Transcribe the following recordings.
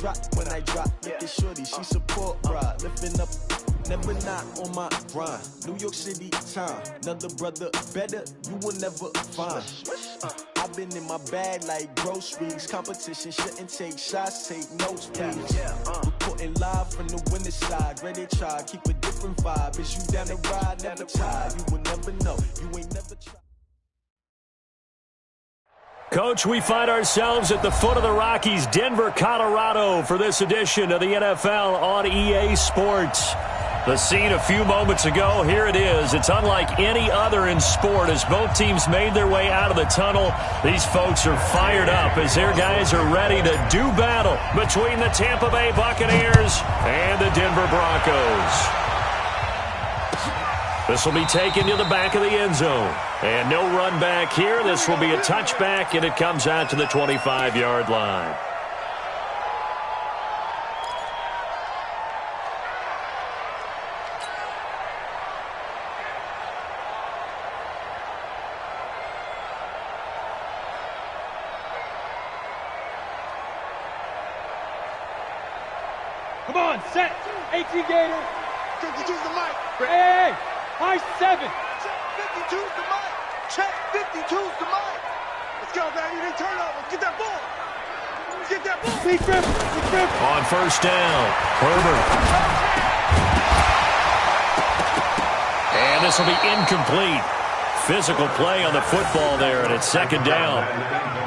drop, when I drop, looking shorty, she support ride, lifting up. Never not on my grind. New York City time. Another brother better, you will never find. I've been in my bag like groceries. Competition shouldn't take shots, take notes, please. Reporting live from the winning side. Ready to try, keep a different vibe. Is you down the ride, never tired. You will never know, you ain't never tried. Coach, we find ourselves at the foot of the Rockies, Denver, Colorado, for this edition of the NFL on EA Sports. The scene a few moments ago, here it is. It's unlike any other in sport as both teams made their way out of the tunnel. These folks are fired up as their guys are ready to do battle between the Tampa Bay Buccaneers and the Denver Broncos. This will be taken to the back of the end zone. And no run back here. This will be a touchback, and it comes out to the 25-yard line. Come on, set. 18 Gator. 52's the mic. Hey, high 7. Check 52's the mic. Check 52's the mic. Let's go, baby. They turn over. Let's get that ball. Let's get that ball. Big grip. Big grip. On first down, Herbert. And this will be incomplete. Physical play on the football there, and it's second down.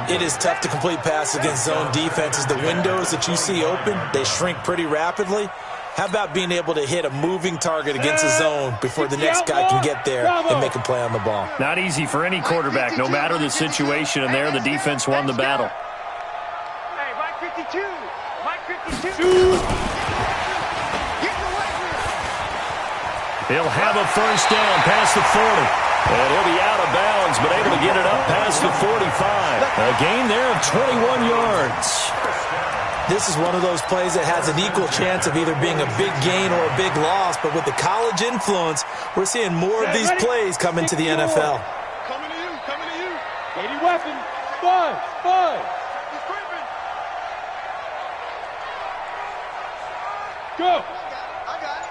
It is tough to complete passes against zone defenses. The windows that you see open, they shrink pretty rapidly. How about being able to hit a moving target against a zone before the next guy can get there and make a play on the ball? Not easy for any quarterback, no matter the situation, and there the defense won the battle. Hey, Mike 52. Mike 52. He'll have a first down past the 40. And he'll be out of bounds, but able to get it up past the 45. A gain there of 21 yards. This is one of those plays that has an equal chance of either being a big gain or a big loss, but with the college influence, we're seeing more of these plays come into the NFL. Coming to you. Coming to you. 80 weapon. Five. Go. I got it.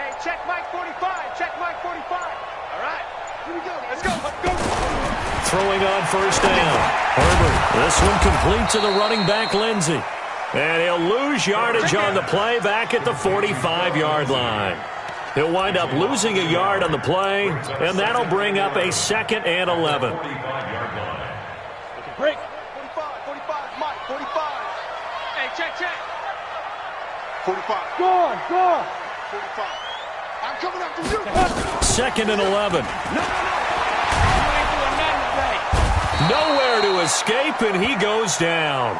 Hey, check Mike 45. Check Mike 45. All right. Here we go. Let's go. Let's go. Throwing on first down. Herbert. This one complete to the running back, Lindsey. And he'll lose yardage on the play back at the 45-yard line. He'll wind up losing a yard on the play, and that'll bring up a 2nd and 11. Break. 45. Mike 45. Hey, check. 45. Go on. 45. I'm coming after you. 2nd and 11. You ain't doing nothing today. Nowhere to escape, and he goes down.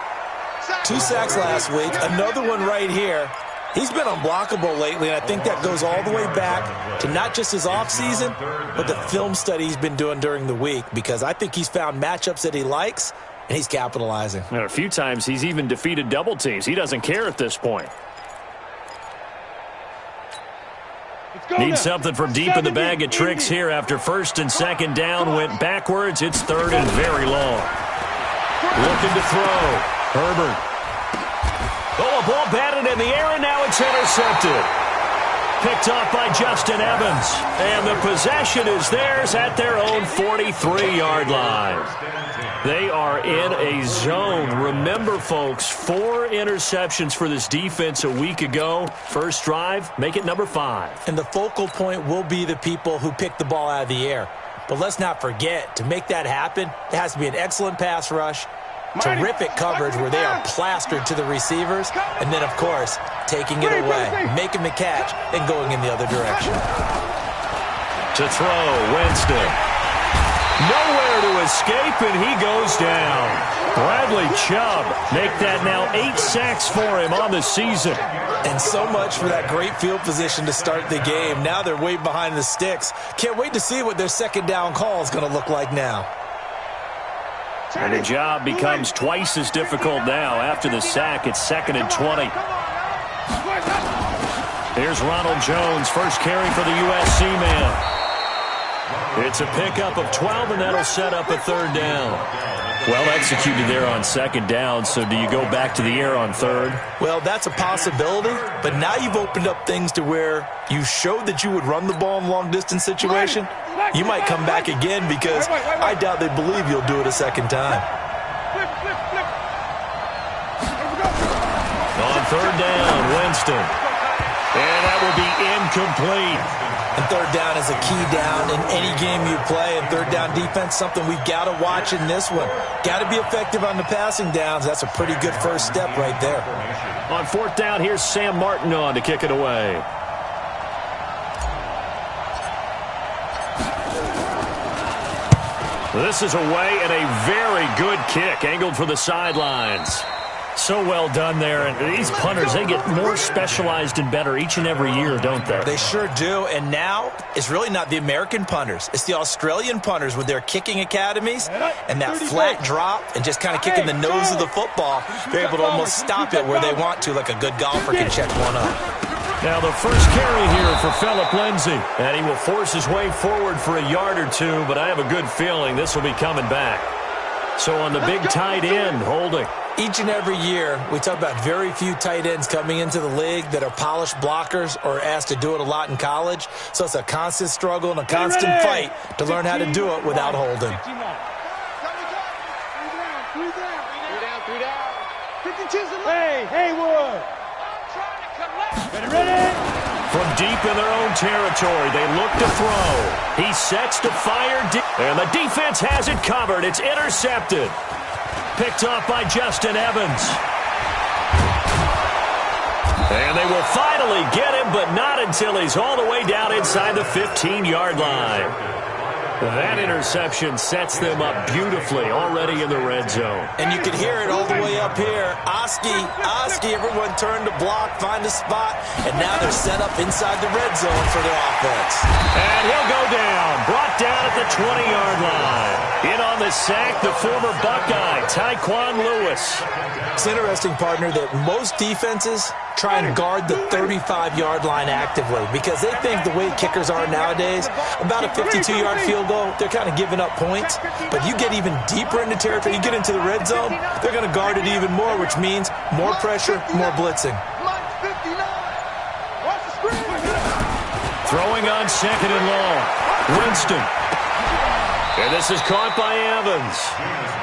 2 sacks last week, another one right here. He's been unblockable lately, and I think that goes all the way back to not just his offseason, but the film study he's been doing during the week, because I think he's found matchups that he likes, and he's capitalizing. And a few times he's even defeated double teams. He doesn't care at this point. Needs something from deep in the bag of tricks here after 1st and 2nd down. Went backwards. It's 3rd and very long. Looking to throw. Herbert. Oh, a ball batted in the air, and now it's intercepted. Picked off by Justin Evans. And the possession is theirs at their own 43-yard line. They are in a zone. Remember, folks, 4 interceptions for this defense a week ago. First drive, make it number 5. And the focal point will be the people who pick the ball out of the air. But let's not forget, to make that happen, there has to be an excellent pass rush, terrific coverage where they are plastered to the receivers, and then, of course, taking it away, making the catch, and going in the other direction. To throw, Winston. Nowhere to escape, and he goes down. Bradley Chubb make that now 8 sacks for him on the season. And so much for that great field position to start the game. Now they're way behind the sticks. Can't wait to see what their 2nd down call is going to look like now. And the job becomes twice as difficult now. After the sack, it's 2nd and 20. Here's Ronald Jones, first carry for the USC man. It's a pickup of 12, and that'll set up a 3rd down. Well executed there on second down, so do you go back to the air on third? Well, that's a possibility, but now you've opened up things to where you showed that you would run the ball in a long-distance situation. You might come back again because I doubt they believe you'll do it a second time. On third down, Winston. And that will be incomplete. And third down is a key down in any game you play. And third down defense, something we've got to watch in this one. Got to be effective on the passing downs. That's a pretty good first step right there. On fourth down, here's Sam Martin on to kick it away. This is away and a very good kick, angled for the sidelines. So well done there. And these punters, they get more specialized and better each and every year, don't they? They sure do. And now it's really not the American punters. It's the Australian punters with their kicking academies and that flat drop and just kind of kicking the nose of the football. They're able to almost stop it where they want to, like a good golfer can check one up. Now the first carry here for Phillip Lindsay. And he will force his way forward for a yard or two, but I have a good feeling this will be coming back. So on the big tight end, holding. Each and every year, we talk about very few tight ends coming into the league that are polished blockers or asked to do it a lot in college. So it's a constant struggle and a constant fight to learn how to do it without holding. 3 down. Hey, Haywood. Ready? From deep in their own territory, they look to throw. He sets to fire deep. And the defense has it covered. It's intercepted. Picked off by Justin Evans. And they will finally get him, but not until he's all the way down inside the 15-yard line. That interception sets them up beautifully already in the red zone. And you can hear it all the way up here. Oski, everyone turned to block, find a spot, and now they're set up inside the red zone for their offense. And he'll go down, brought down at the 20-yard line. In on the sack, the former Buckeye, Tyquan Lewis. It's interesting, partner, that most defenses try and guard the 35-yard line actively because they think the way kickers are nowadays, about a 52-yard field goal, they're kind of giving up points. But you get even deeper into territory, you get into the red zone, they're going to guard it even more, which means more pressure, more blitzing. Throwing on second and long. Winston. And this is caught by Evans.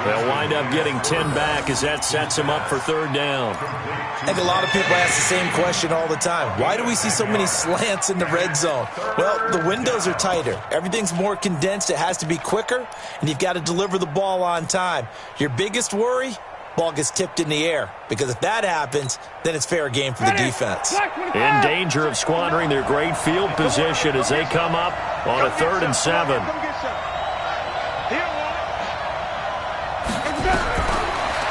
They'll wind up getting 10 back as that sets him up for third down. I think a lot of people ask the same question all the time. Why do we see so many slants in the red zone? Well, the windows are tighter. Everything's more condensed. It has to be quicker, and you've got to deliver the ball on time. Your biggest worry? Ball gets tipped in the air, because if that happens, then it's fair game for the defense. In danger of squandering their great field position as they come up on a 3rd and 7.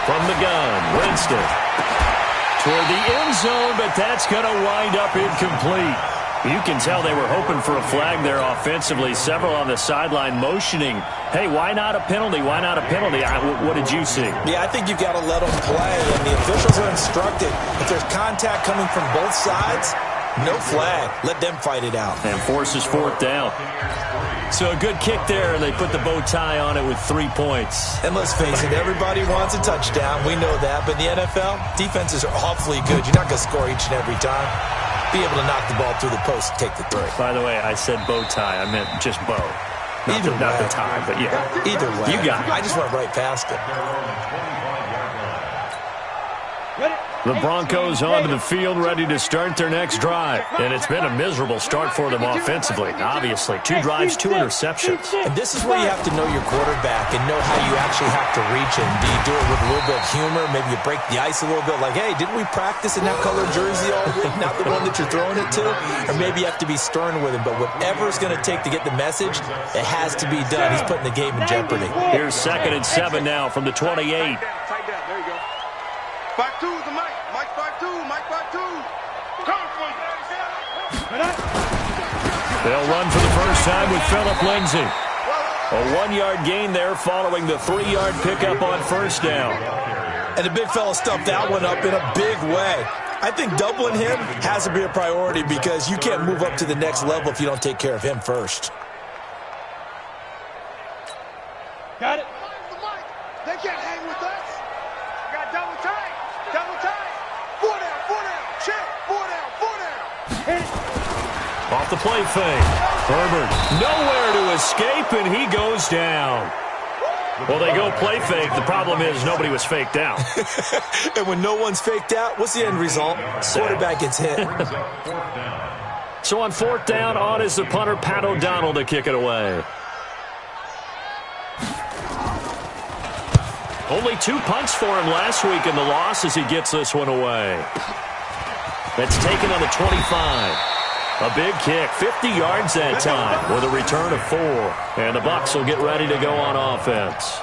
From the gun, Winston. Toward the end zone, but that's going to wind up incomplete. You can tell they were hoping for a flag there offensively. Several on the sideline motioning, hey, why not a penalty? Why not a penalty? What did you see? Yeah, I think you've got to let them play, and the officials are instructed. If there's contact coming from both sides, no flag. Let them fight it out. And forces 4th down. So a good kick there, and they put the bow tie on it with 3 points. And let's face it, everybody wants a touchdown. We know that. But in the NFL, defenses are awfully good. You're not going to score each and every time. Be able to knock the ball through the post and take the throw. By the way, I said bow tie. I meant just bow. Not the tie, but yeah. Either way. You got it. I just went right past it. The Broncos onto the field, ready to start their next drive. And it's been a miserable start for them offensively. Obviously, 2 drives, 2 interceptions. And this is where you have to know your quarterback and know how you actually have to reach him. Do you do it with a little bit of humor? Maybe you break the ice a little bit, like, hey, didn't we practice in that colored jersey all week? Not the one that you're throwing it to? Or maybe you have to be stern with him. But whatever it's going to take to get the message, it has to be done. He's putting the game in jeopardy. Here's 2nd and 7 now from the 28. Tight down. There you go. 5-2 is the mic. Mike 5-2. Mike 5-2. Coming for you. They'll run for the first time with Phillip Lindsay. A 1-yard gain there following the 3-yard pickup on 1st down. And the big fella stuffed that one up in a big way. I think doubling him has to be a priority because you can't move up to the next level if you don't take care of him first. Got it. They can't off the play fake. Herbert nowhere to escape, and he goes down. Well, they go play fake. The problem is nobody was faked out. And when no one's faked out, what's the end result? Quarterback gets hit. So on 4th down, on is the punter, Pat O'Donnell, to kick it away. Only 2 punts for him last week in the loss as he gets this one away. That's taken on the 25. A big kick, 50 yards that time with a return of 4. And the Bucs will get ready to go on offense.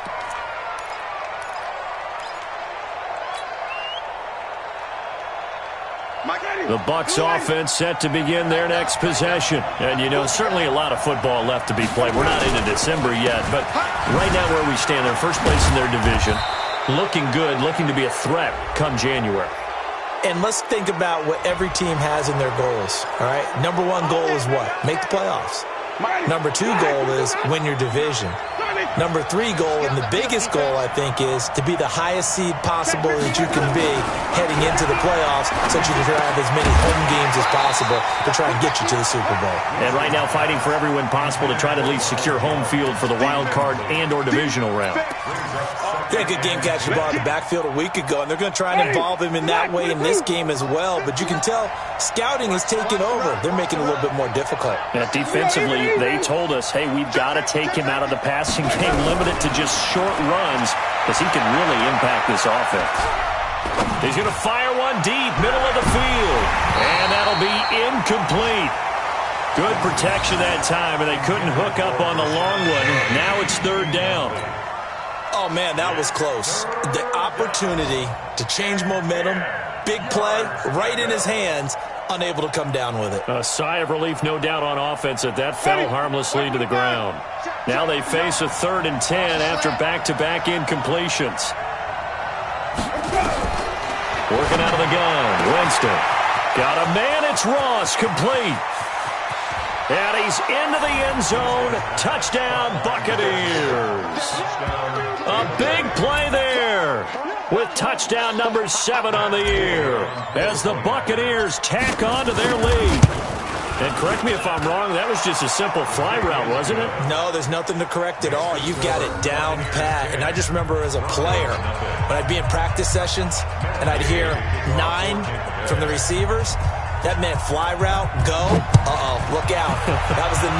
The Bucs offense set to begin their next possession. And, you know, certainly a lot of football left to be played. We're not into December yet, but right now where we stand, they're first place in their division. Looking good, looking to be a threat come January. And let's think about what every team has in their goals, all right? Number 1 goal is what? Make the playoffs. Number 2 goal is win your division. Number 3 goal, and the biggest goal, I think, is to be the highest seed possible that you can be heading into the playoffs so that you can have as many home games as possible to try and get you to the Super Bowl. And right now fighting for every win possible to try to at least secure home field for the wild card and or divisional round. They had a good game catching the ball in the backfield a week ago, and they're going to try and involve him in that way in this game as well. But you can tell scouting is taking over. They're making it a little bit more difficult. Yeah, defensively, they told us, hey, we've got to take him out of the passing game, limit it to just short runs because he can really impact this offense. He's going to fire one deep, middle of the field, and that'll be incomplete. Good protection that time, and they couldn't hook up on the long one. Now it's 3rd down. Oh, man, that was close. The opportunity to change momentum, big play, right in his hands, unable to come down with it. A sigh of relief, no doubt, on offense that fell harmlessly to the ground. Now they face a 3rd and 10 after back-to-back incompletions. Working out of the gun, Winston. Got a man, it's Ross, complete. And he's into the end zone. Touchdown, Buccaneers. A big play there with touchdown number 7 on the year as the Buccaneers tack on to their lead. And correct me if I'm wrong, that was just a simple fly route, wasn't it? No, there's nothing to correct at all. You got it down pat. And I just remember as a player, when I'd be in practice sessions and I'd hear 9 from the receivers, that meant fly route, go. Uh-oh, look out. That was the 9,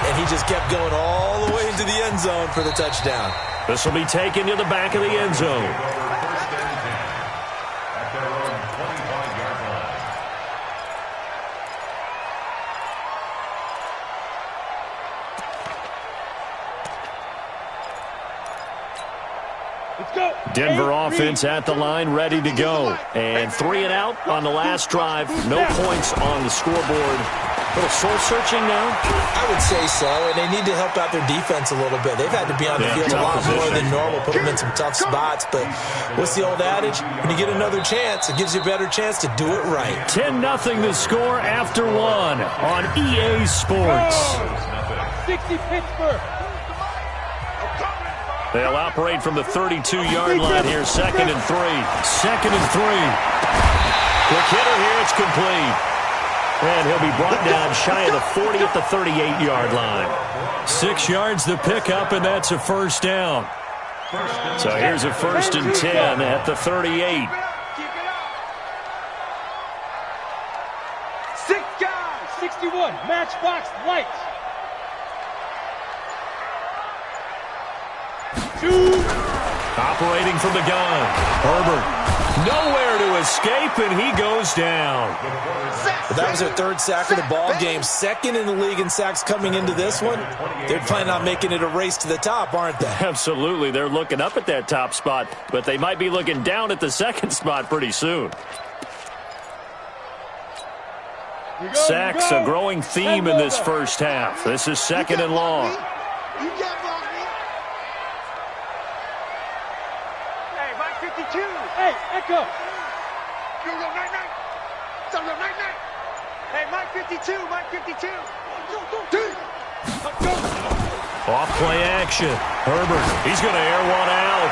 and he just kept going all the way into the end zone for the touchdown. This will be taken to the back of the end zone. Denver offense at the line, ready to go. And 3 and out on the last drive. No points on the scoreboard. A little soul-searching now? I would say so, and they need to help out their defense a little bit. They've had to be on the field a lot more than normal, put them in some tough spots. But what's the old adage? When you get another chance, it gives you a better chance to do it right. 10-0 the score after 1 on EA Sports. 60 Pittsburgh. They'll operate from the 32-yard line here, 2nd and 3. 2nd and 3. Quick hitter here, it's complete. And he'll be brought down shy of the 40 at the 38-yard line. 6 yards the pickup, and that's a 1st down. So here's a 1st and 10 at the 38. 6 guys. 61. Matchbox lights. 2. Operating from the gun. Herbert. Nowhere to escape, and he goes down. Well, that was their 3rd sack of the ball game. 2nd in the league in sacks coming into this one. They're planning on making it a race to the top, aren't they? Absolutely. They're looking up at that top spot, but they might be looking down at the 2nd spot pretty soon. Sacks, a growing theme in this first half. This is 2nd and long. Hey, Mike 52. Hey, Echo. Hey, Mike 52, Mike 52. Off play action. Herbert, he's going to air one out.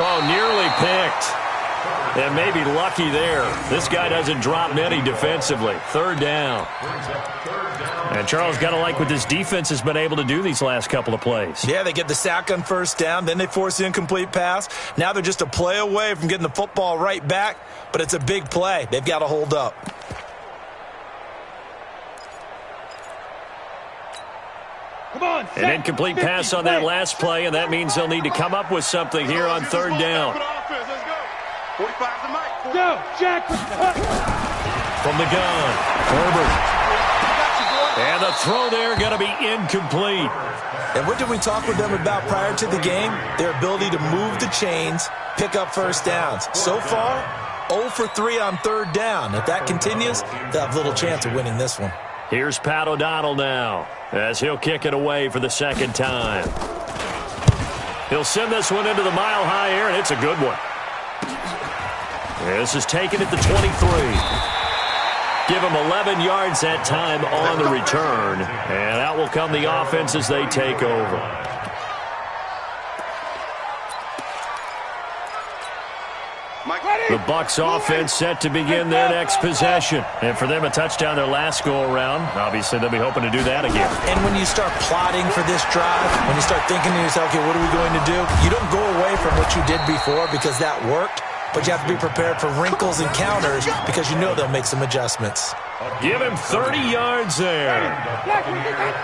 Oh, nearly picked. And maybe lucky there. This guy doesn't drop many defensively. Third down. And Charles, got to like what this defense has been able to do these last couple of plays. Yeah, they get the sack on first down, then they force the incomplete pass. Now they're just a play away from getting the football right back, but it's a big play. They've got to hold up. Come on, An incomplete pass on that last play, and that means they'll need to come up with something here on third down. 45 to Mike. Go, Jack. From the gun, Herbert. And the throw there going to be incomplete. And what did we talk with them about prior to the game? Their ability to move the chains, pick up first downs. So far, 0 for 3 on third down. If that continues, they'll have little chance of winning this one. Here's Pat O'Donnell now, as he'll kick it away for the second time. He'll send this one into the mile-high air, and it's a good one. This is taken at the 23. Give him 11 yards that time on the return, and out will come the offense as they take over. The Bucs offense set to begin their next possession. And for them, a touchdown their last go-around. Obviously, they'll be hoping to do that again. And when you start plotting for this drive, when you start thinking to yourself, okay, what are we going to do? You don't go away from what you did before because that worked, but you have to be prepared for wrinkles and counters because you know they'll make some adjustments. Give him 30 yards there.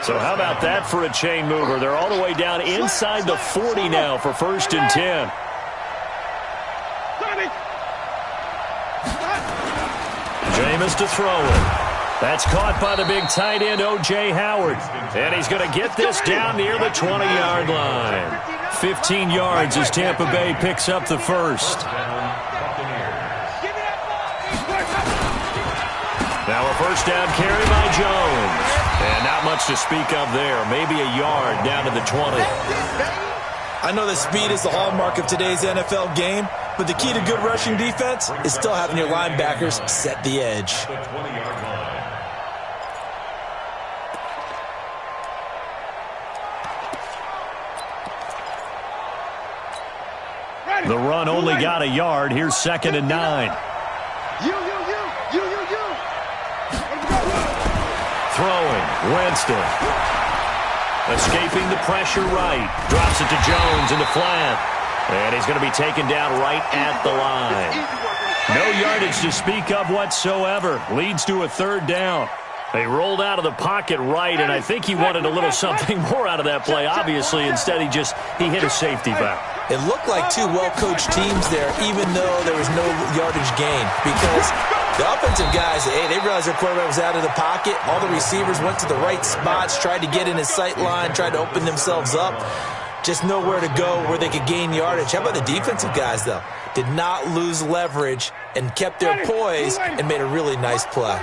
So how about that for a chain mover? They're all the way down inside the 40 now for 1st and 10. Jameis to throw it. That's caught by the big tight end, O.J. Howard. And he's going to get this down near the 20-yard line. 15 yards as Tampa Bay picks up the first. Now a first down carry by Jones. And not much to speak of there. Maybe a yard down to the 20. I know that speed is the hallmark of today's NFL game, but the key to good rushing defense is still having your linebackers set the edge. The run only got a yard. Here's 2nd and 9. Throwing, Winston. Escaping the pressure right. Drops it to Jones in the flat. And he's going to be taken down right at the line. No yardage to speak of whatsoever. Leads to a 3rd down. They rolled out of the pocket right, and I think he wanted a little something more out of that play. Obviously, instead he hit a safety valve. It looked like two well-coached teams there, even though there was no yardage gain. Because the offensive guys, they realized their quarterback was out of the pocket. All the receivers went to the right spots, tried to get in his sight line, tried to open themselves up. Just nowhere to go where they could gain yardage. How about the defensive guys, though? Did not lose leverage and kept their poise and made a really nice play.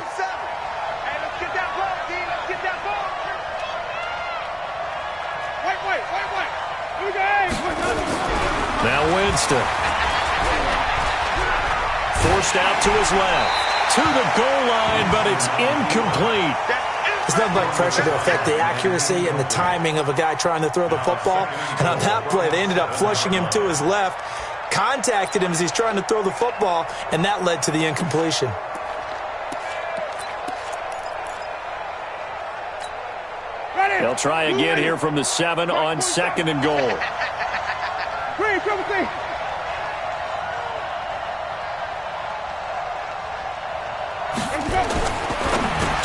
Now Winston. Forced out to his left. To the goal line, but it's incomplete. It's nothing like pressure to affect the accuracy and the timing of a guy trying to throw the football. And on that play, they ended up flushing him to his left, contacted him as he's trying to throw the football, and that led to the incompletion. They'll try again here from the 7 on 2nd and goal.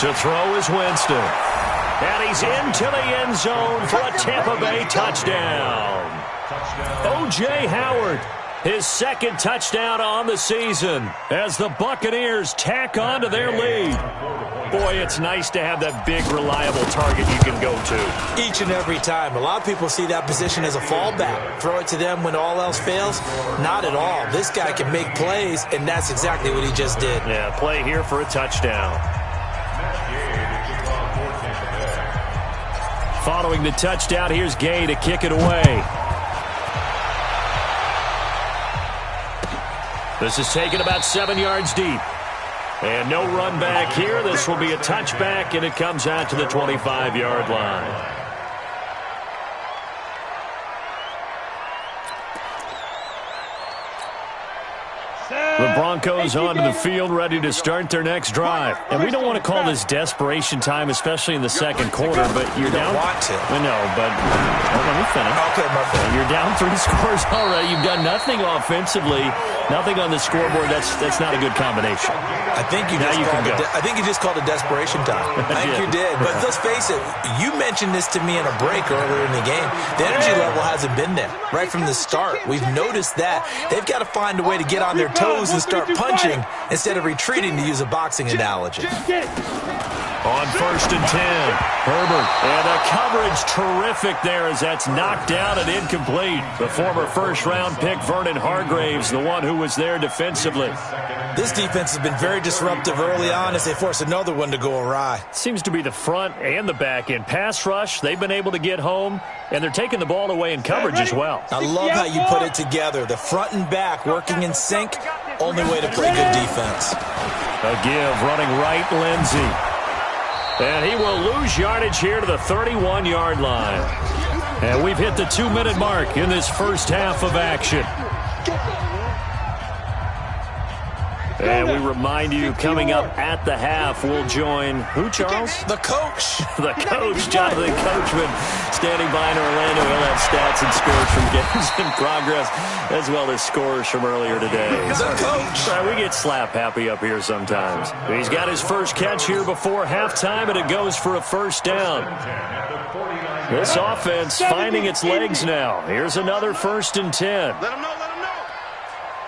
To throw is Winston. And he's into the end zone for a Tampa Bay touchdown. O.J. Howard, his 2nd touchdown on the season as the Buccaneers tack on to their lead. Boy, it's nice to have that big, reliable target you can go to. Each and every time. A lot of people see that position as a fallback. Throw it to them when all else fails. Not at all. This guy can make plays, and that's exactly what he just did. Yeah, play here for a touchdown. Following the touchdown, here's Gay to kick it away. This is taken about 7 yards deep. And no run back here. This will be a touchback, and it comes out to the 25-yard line. The Broncos onto the field, ready to start their next drive. And we don't want to call this desperation time, especially in the second quarter, but you're down. Want to. I know, but let me finish. Okay, my friend. You're down 3 scores already. You've done nothing offensively, nothing on the scoreboard. That's not a good combination. I think you just called it desperation time. I think you did. But let's face it, you mentioned this to me in a break earlier in the game. The energy level hasn't been there right from the start. We've noticed that. They've got to find a way to get on their toes and start punching instead of retreating, to use a boxing analogy. On 1st and 10, Herbert. And the coverage terrific there as that's knocked down and incomplete. The former first-round pick, Vernon Hargraves, the one who was there defensively. This defense has been very disruptive early on as they force another one to go awry. Seems to be the front and the back end. Pass rush, they've been able to get home, and they're taking the ball away in coverage as well. I love how you put it together. The front and back working in sync, only way to play good defense. A give, running right, Lindsey. And he will lose yardage here to the 31-yard line. And we've hit the 2-minute mark in this first half of action. And we remind you, coming up at the half, we'll join who, Charles? The coach. The coach, Jonathan Coachman, standing by in Orlando. He'll have stats and scores from games in progress, as well as scores from earlier today. The coach. We get slap happy up here sometimes. He's got his first catch here before halftime, and it goes for a first down. This offense finding its legs now. Here's another 1st and 10. Let him know.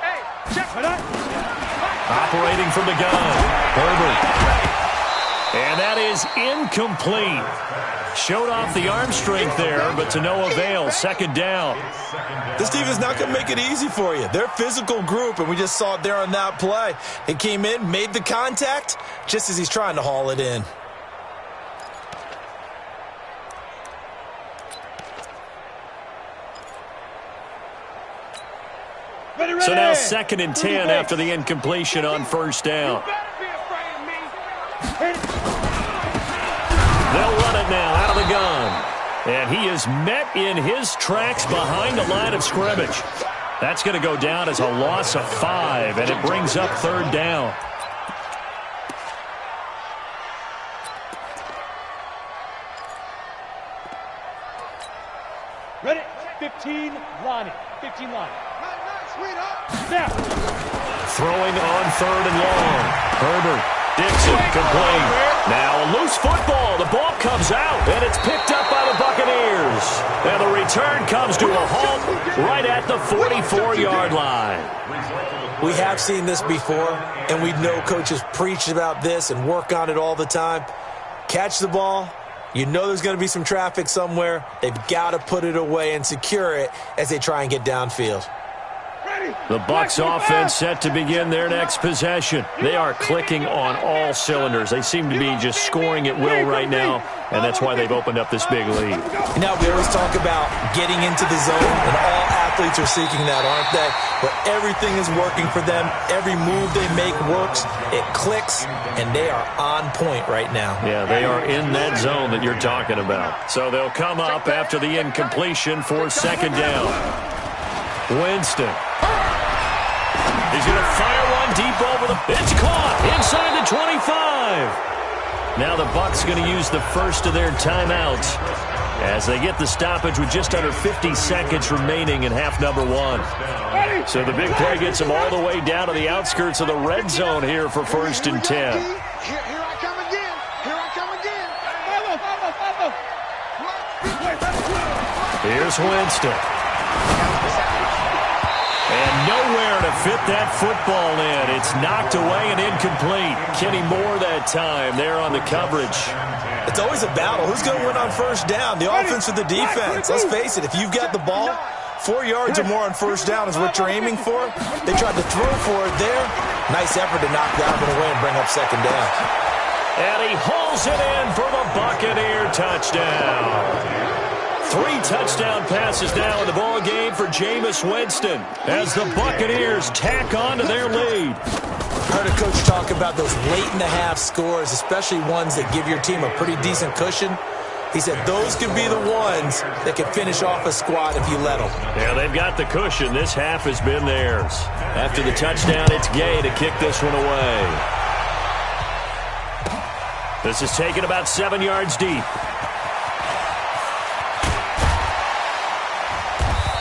Hey, check for that. Operating from the gun, Herbert. And that is incomplete. Showed off the arm strength there, but to no avail. 2nd down. This defense is not going to make it easy for you. They're a physical group, and we just saw it there on that play. He came in, made the contact, just as he's trying to haul it in. So now 2nd and 10 after the incompletion on 1st down. They'll run it now out of the gun. And he is met in his tracks behind the line of scrimmage. That's going to go down as a loss of 5, and it brings up 3rd down. Ready? 15, Lonnie. 15 line. Now. Throwing on 3rd and long. Herbert. Dixon complete. Now a loose football. The ball comes out, and it's picked up by the Buccaneers. And the return comes to a halt right at the 44-yard line. We have seen this before, and we know coaches preach about this and work on it all the time. Catch the ball. You know there's going to be some traffic somewhere. They've got to put it away and secure it as they try and get downfield. The Bucs offense set to begin their next possession. They are clicking on all cylinders. They seem to be just scoring at will right now, and that's why they've opened up this big lead. Now, we always talk about getting into the zone, and all athletes are seeking that, aren't they? But everything is working for them. Every move they make works. It clicks, and they are on point right now. Yeah, they are in that zone that you're talking about. So they'll come up after the incompletion for 2nd down. Winston. He's going to fire one deep over the... It's caught inside the 25. Now the Bucs going to use the first of their timeouts as they get the stoppage with just under 50 seconds remaining in half number 1. So the big play gets them all the way down to the outskirts of the red zone here for 1st and 10. Here I come again. Here I come again. Here's Winston. And nowhere to fit that football in. It's knocked away and incomplete. Kenny Moore that time there on the coverage. It's always a battle. Who's going to win on 1st down? The offense or the defense? Let's face it, if you've got the ball, 4 yards or more on 1st down is what you're aiming for. They tried to throw for it there. Nice effort to knock that one away and bring up 2nd down. And he hauls it in for the Buccaneer touchdown. 3 touchdown passes now in the ball game for Jameis Winston as the Buccaneers tack on to their lead. Heard a coach talk about those late-in-the-half scores, especially ones that give your team a pretty decent cushion. He said those could be the ones that can finish off a squad if you let them. Yeah, they've got the cushion. This half has been theirs. After the touchdown, it's Gay to kick this one away. This is taken about 7 yards deep.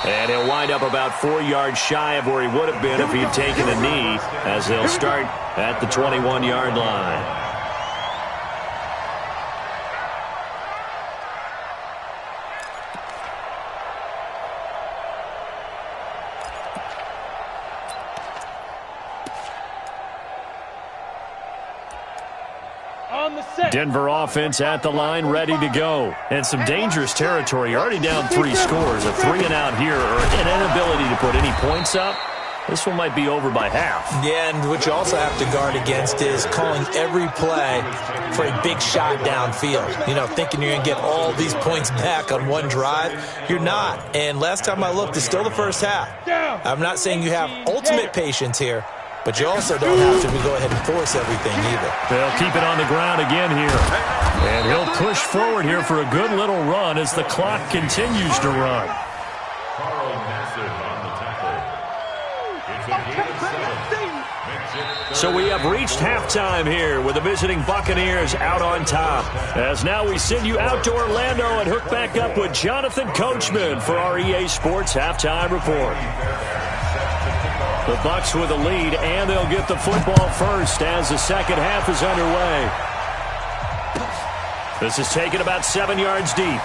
And he'll wind up about 4 yards shy of where he would have been if he had taken a knee, as they'll start at the 21-yard line. Denver offense at the line, ready to go. And some dangerous territory. Already down 3 scores. A 3-and-out here, or an inability to put any points up. This one might be over by half. Yeah, and what you also have to guard against is calling every play for a big shot downfield. You know, thinking you're going to get all these points back on one drive. You're not. And last time I looked, it's still the first half. I'm not saying you have ultimate patience here, but you also don't have to go ahead and force everything either. They'll keep it on the ground again here. And he'll push forward here for a good little run as the clock continues to run. So we have reached halftime here with the visiting Buccaneers out on top. As now we send you out to Orlando and hook back up with Jonathan Coachman for our EA Sports Halftime Report. The Bucs with a lead, and they'll get the football first as the second half is underway. This is taken about 7 yards deep.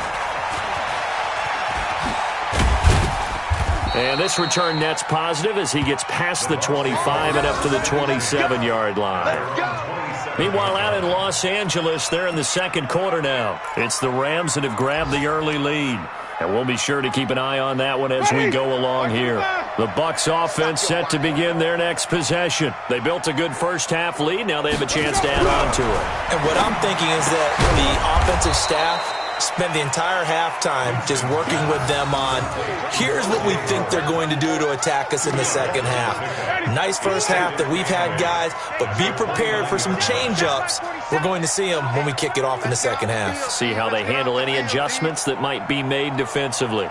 And this return net's positive as he gets past the 25 and up to the 27-yard line. Meanwhile, out in Los Angeles, they're in the second quarter now. It's the Rams that have grabbed the early lead. And we'll be sure to keep an eye on that one as we go along here. The Bucs offense set to begin their next possession. They built a good first-half lead. Now they have a chance to add on to it. And what I'm thinking is that the offensive staff spend the entire halftime just working with them on, here's what we think they're going to do to attack us in the second half. Nice first half that we've had, guys, but be prepared for some change-ups. We're going to see them when we kick it off in the second half. See how they handle any adjustments that might be made defensively.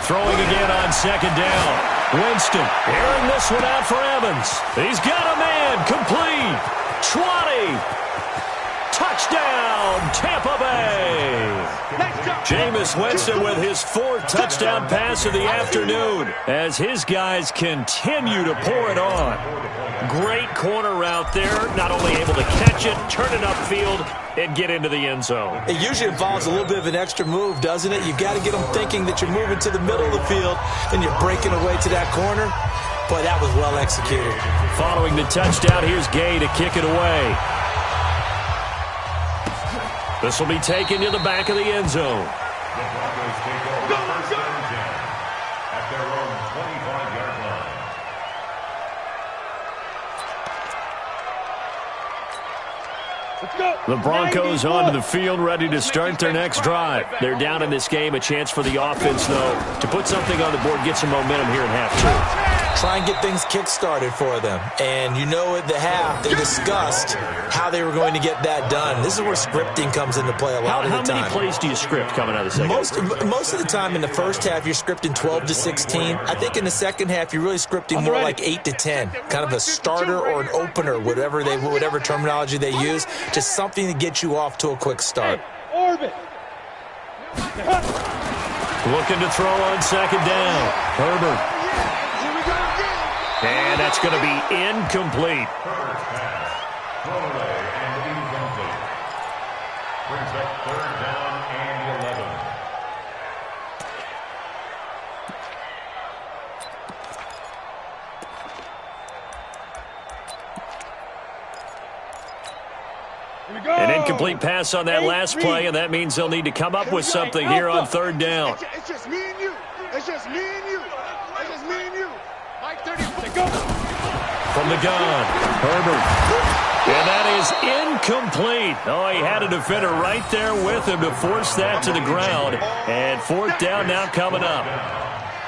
Throwing again on second down. Winston airing this one out for Evans. He's got a man, complete. 20. Touchdown, Tampa Bay. Jameis Winston with his 4th touchdown pass of the afternoon as his guys continue to pour it on. Great corner route there. Not only able to catch it, turn it upfield, and get into the end zone. It usually involves a little bit of an extra move, doesn't it? You've got to get them thinking that you're moving to the middle of the field and you're breaking away to that corner. Boy, that was well executed. Following the touchdown, here's Gay to kick it away. This will be taken to the back of the end zone. The Broncos take over first and 10 at their own 25-yard line. Let's go. The Broncos onto the field, ready to start their next drive. They're down in this game. A chance for the offense, though, to put something on the board, get some momentum here in half two. Try and get things kick-started for them. And you know at the half, they discussed how they were going to get that done. This is where scripting comes into play a lot of the time. How many plays do you script coming out of the second? Most of the time in the first half, you're scripting 12 to 16. I think in the second half, you're really scripting more like 8 to 10. Kind of a starter or an opener, whatever terminology they use. Just something to get you off to a quick start. Orbit. Looking to throw on second down. Herbert. And that's going to be incomplete. First pass, throw away and incomplete. Brings up 3rd down and 11. An incomplete pass on that last play, and that means they'll need to come up with something here on 3rd down. It's just me and you. It's just me and you. It's just me and you. Mike 30. Go. From the gun, Herbert. And that is incomplete. Oh, he had a defender right there with him to force that to the ground. And 4th down now coming up.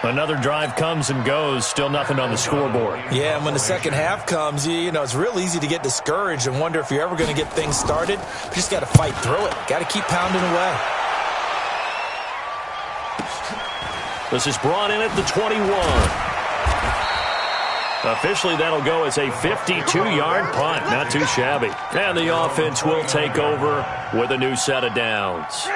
Another drive comes and goes, still nothing on the scoreboard. Yeah, and when the second half comes, you know, it's real easy to get discouraged and wonder if you're ever going to get things started. You just got to fight through it. Got to keep pounding away. This is brought in at the 21. Officially, that'll go as a 52-yard punt. Not too shabby. And the offense will take over with a new set of downs.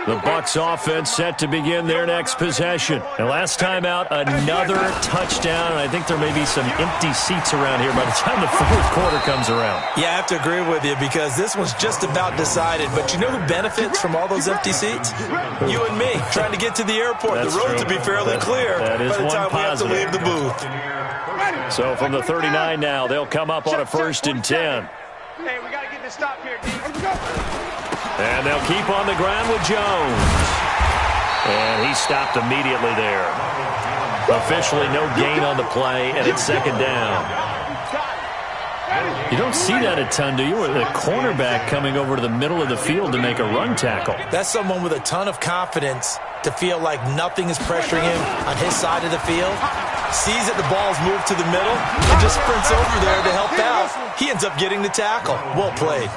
The Bucs offense set to begin their next possession. And last time out, another touchdown. And I think there may be some empty seats around here by the time the fourth quarter comes around. Yeah, I have to agree with you because this one's just about decided. But you know who benefits from all those empty seats? You and me, trying to get to the airport. That's the road true. to be fairly clear that is by the time one positive. we have to leave the booth. So from the 39 now, they'll come up on a 1st and 10. Hey, we got to get this stop here, D. And they'll keep on the ground with Jones. And he stopped immediately there. Officially no gain on the play, and it's 2nd down. You don't see that a ton, do you? With a cornerback coming over to the middle of the field to make a run tackle. That's someone with a ton of confidence to feel like nothing is pressuring him on his side of the field. Sees that the ball's moved to the middle and just sprints over there to help out. He ends up getting the tackle. Well played.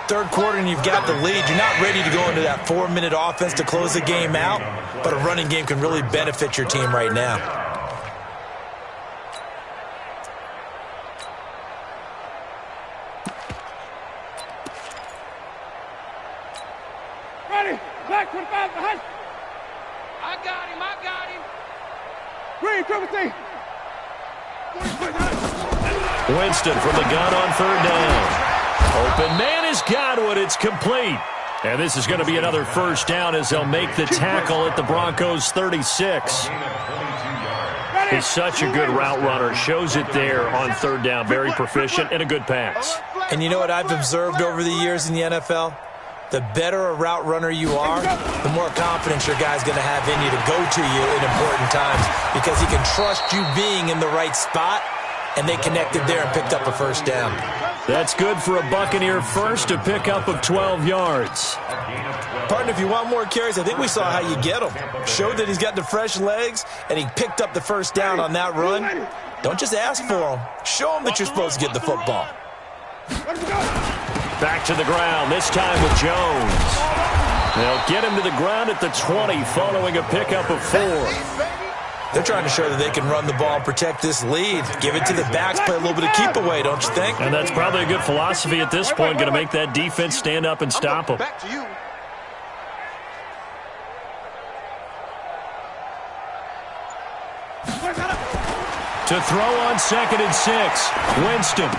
Third quarter and you've got the lead. You're not ready to go into that 4-minute offense to close the game out, but a running game can really benefit your team right now. Ready. Black 25 behind. I got him. Green, triple C. Winston from the gun on 3rd down. Open man is Godwin. It's complete. And this is going to be another 1st down as they'll make the tackle at the Broncos 36. He's such a good route runner. Shows it there on 3rd down. Very proficient and a good pass. And you know what I've observed over the years in the NFL? The better a route runner you are, the more confidence your guy's going to have in you to go to you in important times because he can trust you being in the right spot, and they connected there and picked up a 1st down. That's good for a Buccaneer first, a pickup of 12 yards. Partner, if you want more carries, I think we saw how you get him. Showed that he's got the fresh legs, and he picked up the 1st down on that run. Don't just ask for him. Show him that you're supposed to get the football. Back to the ground, this time with Jones. They'll get him to the ground at the 20 following a pickup of 4. They're trying to show that they can run the ball and protect this lead. Give it to the backs, play a little bit of keep away, don't you think? And that's probably a good philosophy at this point, going to make that defense stand up and stop them. Back to you. To throw on 2nd and 6, Winston.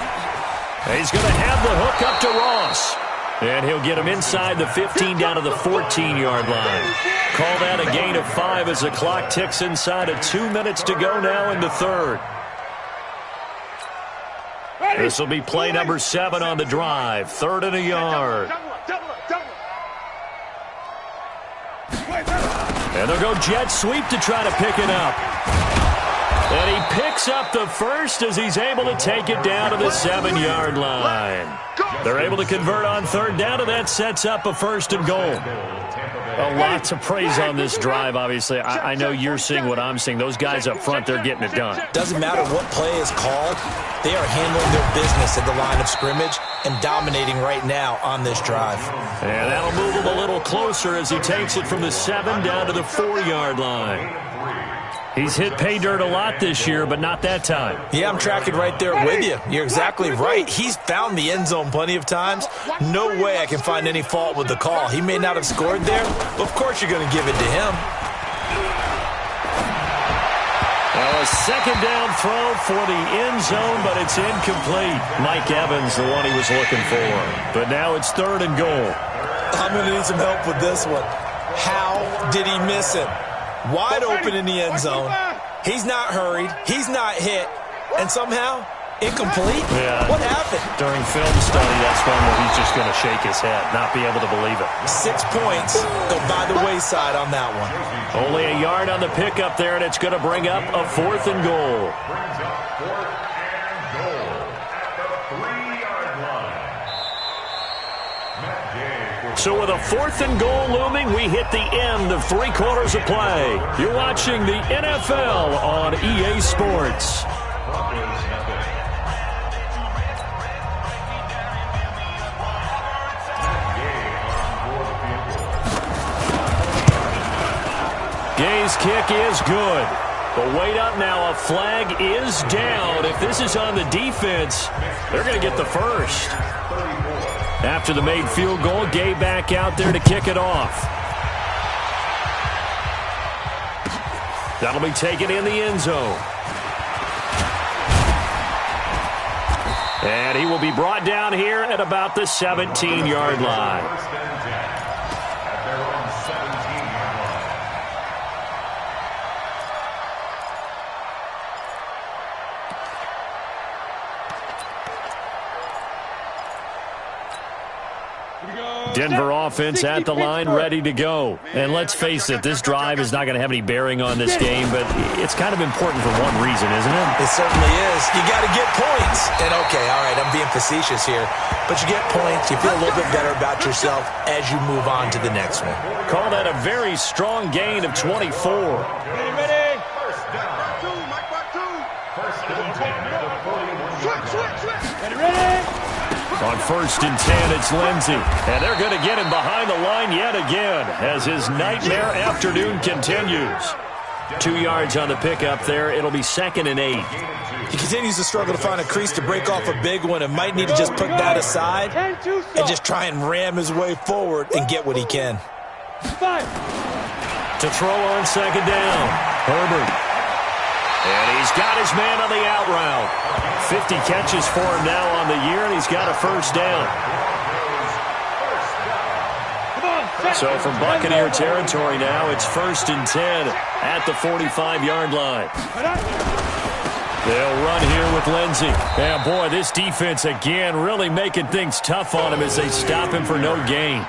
He's going to have the hook up to Ross. And he'll get him inside the 15 down to the 14-yard line. Call that a gain of 5 as the clock ticks inside of 2 minutes to go now in the 3rd. This will be play number 7 on the drive. 3rd and a yard. And they'll go jet sweep to try to pick it up. And he picks up the 1st as he's able to take it down to the 7-yard line. They're able to convert on 3rd down, and that sets up a 1st and goal. A lot to praise on this drive, obviously. I know you're seeing what I'm seeing. Those guys up front, they're getting it done. Doesn't matter what play is called. They are handling their business at the line of scrimmage and dominating right now on this drive. And that'll move him a little closer as he takes it from the 7 down to the 4-yard line. He's hit pay dirt a lot this year, but not that time. Yeah, I'm tracking right there with you. You're exactly right. He's found the end zone plenty of times. No way I can find any fault with the call. He may not have scored there, but of course you're going to give it to him. Well, a 2nd down throw for the end zone, but it's incomplete. Mike Evans, the one he was looking for. But now it's 3rd and goal. I'm going to need some help with this one. How did he miss him? Wide open in the end zone. He's not hurried. He's not hit. And somehow, incomplete? Yeah. What happened? During film study, that's one where he's just going to shake his head, not be able to believe it. 6 points go by the wayside on that one. Only a yard on the pickup there, and it's going to bring up a 4th and goal. Brings up 4th and goal at the 3-yard line. Matt Gay for So with a 4th and goal looming, we hit the end of 3 quarters of play. You're watching the NFL on EA Sports. Gay's kick is good. But wait up now, a flag is down. If this is on the defense, they're going to get the first. After the made field goal, Gay back out there to kick it off. That'll be taken in the end zone. And he will be brought down here at about the 17-yard line. Denver offense at the line, ready to go. And let's face it, this drive is not going to have any bearing on this game, but it's kind of important for one reason, isn't it? It certainly is. You got to get points. And okay, all right, I'm being facetious here, but you get points, you feel a little bit better about yourself as you move on to the next one. Call that a very strong gain of 24. Ready? First down. Mark two, Mike, Mark two. First and 10. Switch. Ready? On 1st and 10, it's Lindsey. And they're going to get him behind the line yet again as his nightmare afternoon continues. 2 yards on the pickup there. It'll be 2nd and 8. He continues to struggle to find a crease to break off a big one and might need to just put that aside and just try and ram his way forward and get what he can. 5. To throw on 2nd down, Herbert. And he's got his man on the out route. 50 catches for him now on the year, and he's got a first down. So from Buccaneer territory now, it's 1st and 10 at the 45-yard line. They'll run here with Lindsey. And boy, this defense again really making things tough on him as they stop him for no gain.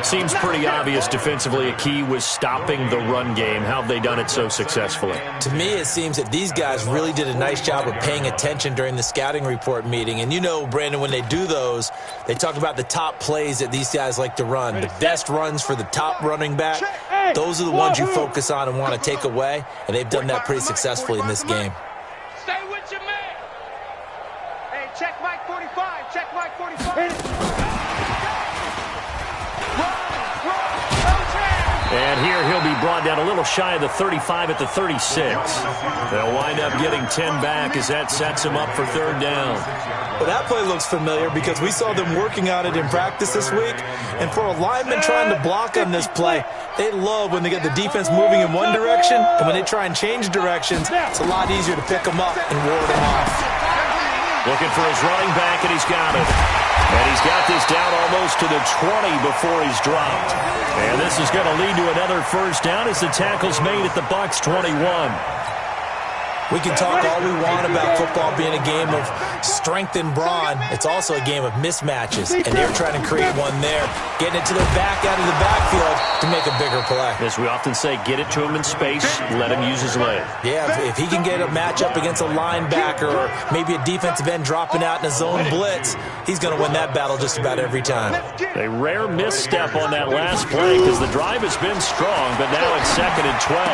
Seems pretty obvious defensively a key was stopping the run game. How have they done it so successfully? To me, it seems that these guys really did a nice job of paying attention during the scouting report meeting. And you know, Brandon, when they do those, they talk about the top plays that these guys like to run. The best runs for the top running back, those are the ones you focus on and want to take away. And they've done that pretty successfully in this game. Stay with your man. Hey, check Mike 45. Check Mike 45. And here he'll be brought down a little shy of the 35 at the 36. They'll wind up getting 10 back as that sets him up for 3rd down. Well, that play looks familiar because we saw them working on it in practice this week. And for a lineman trying to block on this play, they love when they get the defense moving in one direction. And when they try and change directions, it's a lot easier to pick them up and ward them off. Looking for his running back, and he's got it. And he's got this down almost to the 20 before he's dropped. And this is going to lead to another first down as the tackle's made at the Bucs 21. We can talk all we want about football being a game of strength and brawn. It's also a game of mismatches, and they're trying to create one there, getting it to their back out of the backfield to make a bigger play. As we often say, get it to him in space, let him use his leg. Yeah, if he can get a matchup against a linebacker or maybe a defensive end dropping out in a zone blitz, he's going to win that battle just about every time. A rare misstep on that last play because the drive has been strong, but now it's 2nd and 12.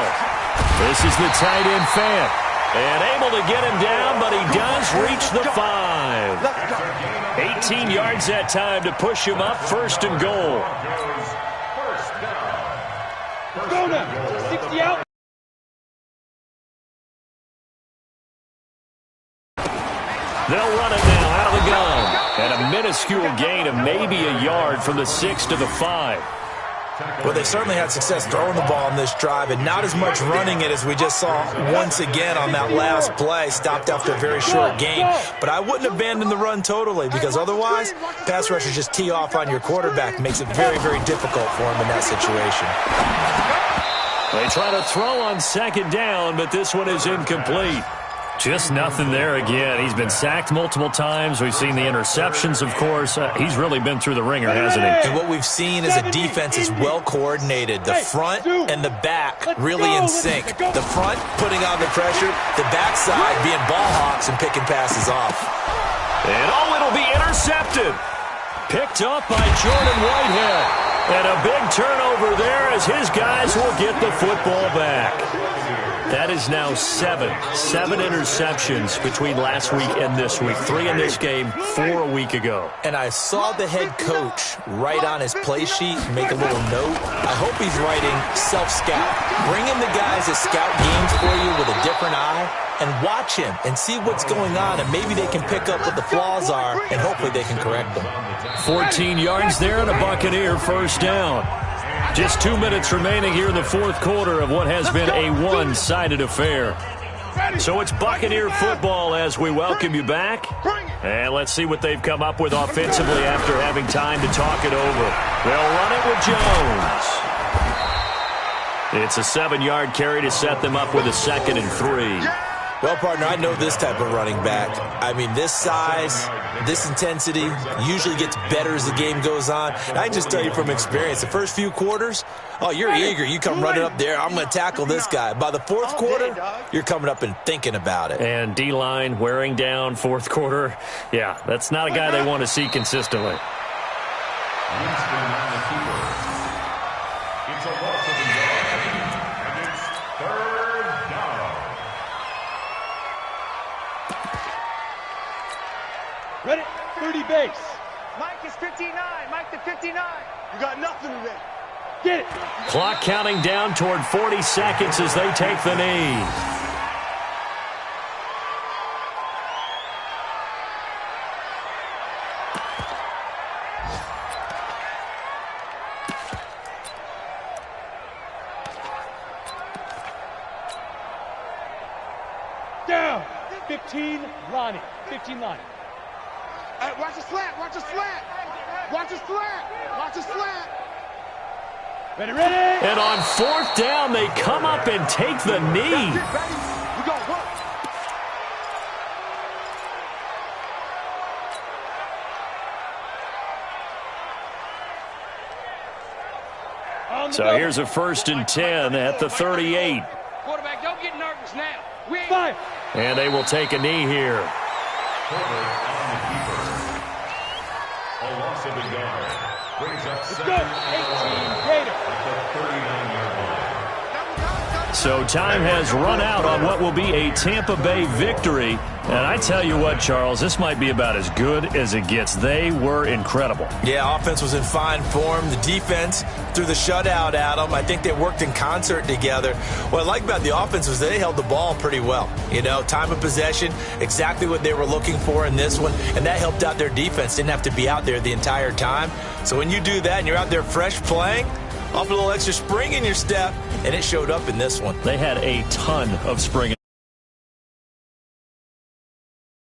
This is the tight end fan. And able to get him down, but he does reach the 5. 18 yards that time to push him up, 1st and goal. Go now. 60 out. They'll run it now out of the gun. And a minuscule gain of maybe a yard from the 6 to the 5. Well, they certainly had success throwing the ball on this drive and not as much running it as we just saw once again on that last play, stopped after a very short gain. But I wouldn't abandon the run totally because otherwise, pass rushers just tee off on your quarterback. Makes it very, very difficult for him in that situation. They try to throw on 2nd down, but this one is incomplete. Just nothing there again. He's been sacked multiple times. We've seen the interceptions, of course. He's really been through the ringer, hasn't he? And what we've seen is a defense is well coordinated. The front and the back really in sync. The front putting on the pressure, the backside being ball hawks and picking passes off. And it'll be intercepted. Picked up by Jordan Whitehead. And a big turnover there as his guys will get the football back. That is now seven interceptions between last week and this week. 3 in this game, 4 a week ago. And I saw the head coach write on his play sheet, make a little note. I hope he's writing self-scout. Bring in the guys that scout games for you with a different eye and watch him and see what's going on, and maybe they can pick up what the flaws are, and hopefully they can correct them. 14 yards there and a Buccaneer first down. Just 2 minutes remaining here in the fourth quarter of what has been a one-sided affair. So it's Buccaneer football as we welcome you back. And let's see what they've come up with offensively after having time to talk it over. They'll run it with Jones. It's a 7-yard carry to set them up with a 2nd and 3. Well, partner, I know this type of running back. I mean, this size, this intensity usually gets better as the game goes on. And I just tell you from experience, the first few quarters, oh, you're eager. You come running up there, I'm going to tackle this guy. By the fourth quarter, you're coming up and thinking about it. And D-line wearing down fourth quarter. Yeah, that's not a guy they want to see consistently. It's a loss of the yard, and it's 3rd down. Ready? 30 base. Mike is 59. Mike to 59. You got nothing today. Get it. Clock counting down toward 40 seconds as they take the knee. Down. 15, Lonnie. 15, Lonnie. Hey, watch the slant. Watch the slant. Watch the slant. Watch the slant. Ready, ready. And on 4th down, they come up and take the knee. Get ready. We got work. So here's a 1st and 10 at the 38. Quarterback, don't get nervous now. We ain't... Five. And they will take a knee here. A loss of a yard. Brings up Let's 2nd go. 18, Gator. at the 39-yard line. So time has run out on what will be a Tampa Bay victory. And I tell you what, Charles, this might be about as good as it gets. They were incredible. Yeah, offense was in fine form. The defense threw the shutout at them. I think they worked in concert together. What I like about the offense was they held the ball pretty well. You know, time of possession, exactly what they were looking for in this one, and that helped out their defense. Didn't have to be out there the entire time. So when you do that and you're out there fresh playing, off a little extra spring in your step, and it showed up in this one. They had a ton of spring.